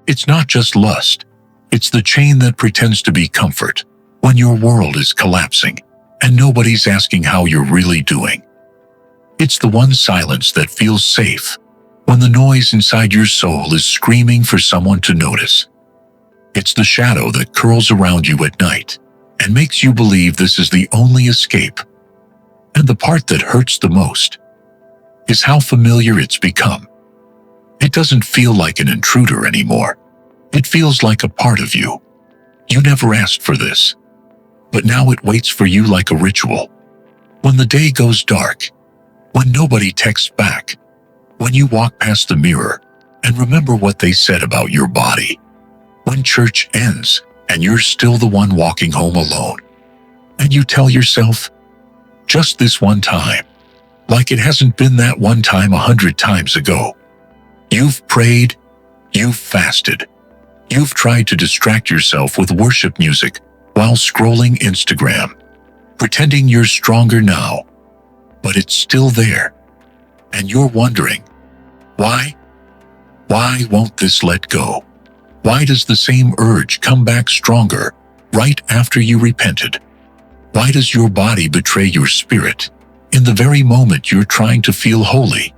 It's not just lust. It's the chain that pretends to be comfort when your world is collapsing and nobody's asking how you're really doing. It's the one silence that feels safe when the noise inside your soul is screaming for someone to notice. It's the shadow that curls around you at night and makes you believe this is the only escape. And the part that hurts the most is how familiar it's become. It doesn't feel like an intruder anymore. It feels like a part of you. You never asked for this, but now it waits for you like a ritual. When the day goes dark, when nobody texts back, when you walk past the mirror and remember what they said about your body, when church ends and you're still the one walking home alone, and you tell yourself, just this one time, like it hasn't been that one time 100 times ago. You've prayed, you've fasted, you've tried to distract yourself with worship music while scrolling Instagram, pretending you're stronger now, but it's still there. And you're wondering, why? Why won't this let go? Why does the same urge come back stronger right after you repented? Why does your body betray your spirit in the very moment you're trying to feel holy?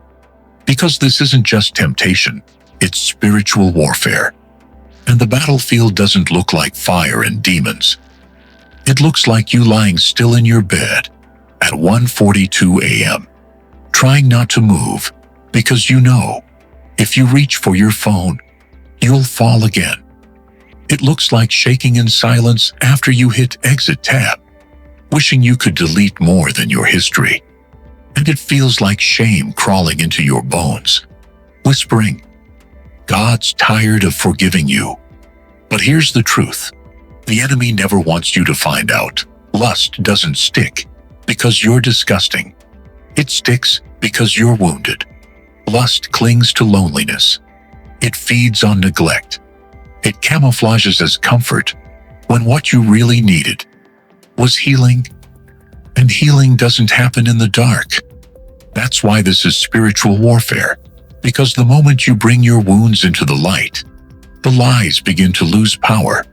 Because this isn't just temptation, it's spiritual warfare. And the battlefield doesn't look like fire and demons. It looks like you lying still in your bed at 1:42 a.m., trying not to move because you know, if you reach for your phone, you'll fall again. It looks like shaking in silence after you hit exit tab, wishing you could delete more than your history. And it feels like shame crawling into your bones, whispering, God's tired of forgiving you. But here's the truth. The enemy never wants you to find out. Lust doesn't stick because you're disgusting. It sticks because you're wounded. Lust clings to loneliness. It feeds on neglect. It camouflages as comfort when what you really needed was healing. And healing doesn't happen in the dark. That's why this is spiritual warfare, because the moment you bring your wounds into the light, the lies begin to lose power.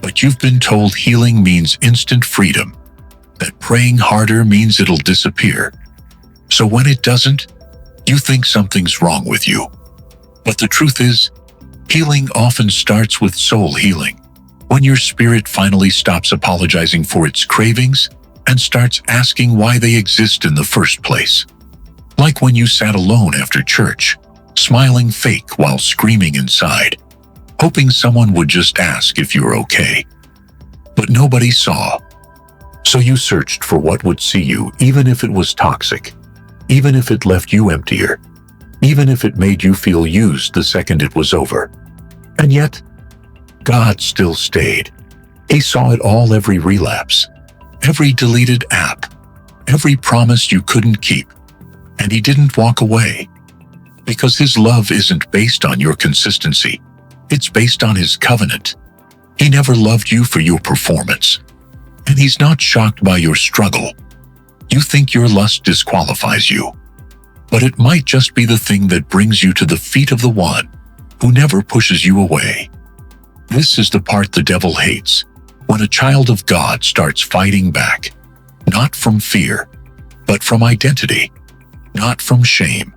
But you've been told healing means instant freedom, that praying harder means it'll disappear. So when it doesn't, you think something's wrong with you. But the truth is, healing often starts with soul healing, when your spirit finally stops apologizing for its cravings and starts asking why they exist in the first place. Like when you sat alone after church, smiling fake while screaming inside, hoping someone would just ask if you're okay. But nobody saw. So you searched for what would see you, even if it was toxic, even if it left you emptier, even if it made you feel used the second it was over. And yet, God still stayed. He saw it all, every relapse, every deleted app, every promise you couldn't keep. And he didn't walk away. Because his love isn't based on your consistency. It's based on his covenant. He never loved you for your performance. And he's not shocked by your struggle. You think your lust disqualifies you. But it might just be the thing that brings you to the feet of the one who never pushes you away. This is the part the devil hates, when a child of God starts fighting back, not from fear, but from identity, not from shame,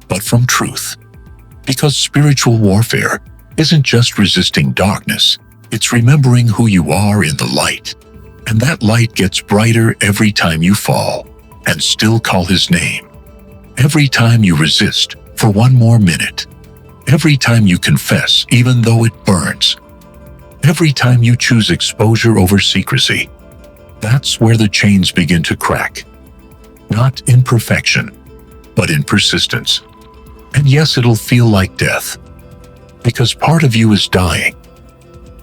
but from truth. Because spiritual warfare isn't just resisting darkness, it's remembering who you are in the light. And that light gets brighter every time you fall and still call his name. Every time you resist for one more minute. Every time you confess even though it burns. Every time you choose exposure over secrecy. That's where the chains begin to crack. Not in perfection, but in persistence. And yes, it'll feel like death. Because part of you is dying.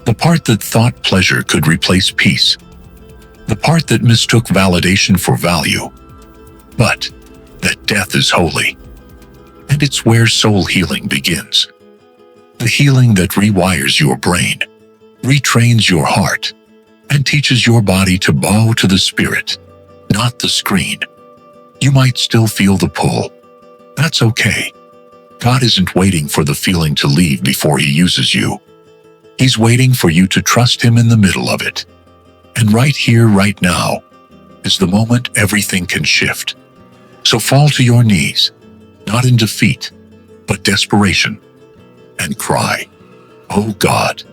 The part that thought pleasure could replace peace. The part that mistook validation for value. But that death is holy. And it's where soul healing begins. The healing that rewires your brain, retrains your heart, and teaches your body to bow to the spirit, not the screen. You might still feel the pull. That's okay. God isn't waiting for the feeling to leave before He uses you. He's waiting for you to trust Him in the middle of it. And right here, right now, is the moment everything can shift. So fall to your knees, not in defeat, but desperation, and cry, "Oh God,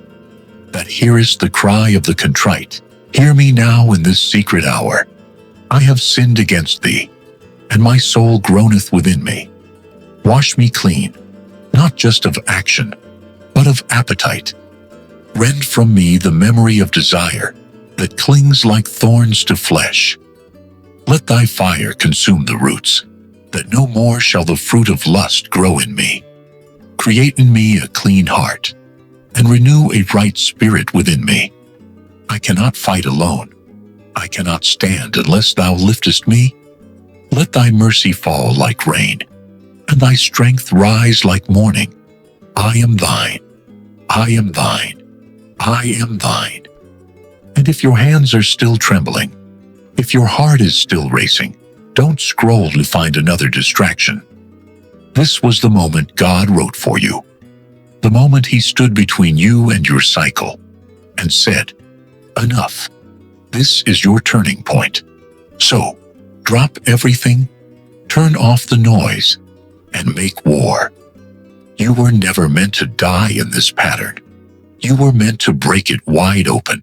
that hearest the cry of the contrite, hear me now in this secret hour. I have sinned against Thee, and my soul groaneth within me. Wash me clean, not just of action, but of appetite. Rend from me the memory of desire that clings like thorns to flesh. Let Thy fire consume the roots, that no more shall the fruit of lust grow in me. Create in me a clean heart, and renew a right spirit within me. I cannot fight alone. I cannot stand unless Thou liftest me. Let Thy mercy fall like rain, and Thy strength rise like morning. I am Thine. I am Thine. I am Thine." And if your hands are still trembling, if your heart is still racing, don't scroll to find another distraction. This was the moment God wrote for you. The moment He stood between you and your cycle and said, "Enough. This is your turning point. So, drop everything, turn off the noise, and make war." You were never meant to die in this pattern. You were meant to break it wide open.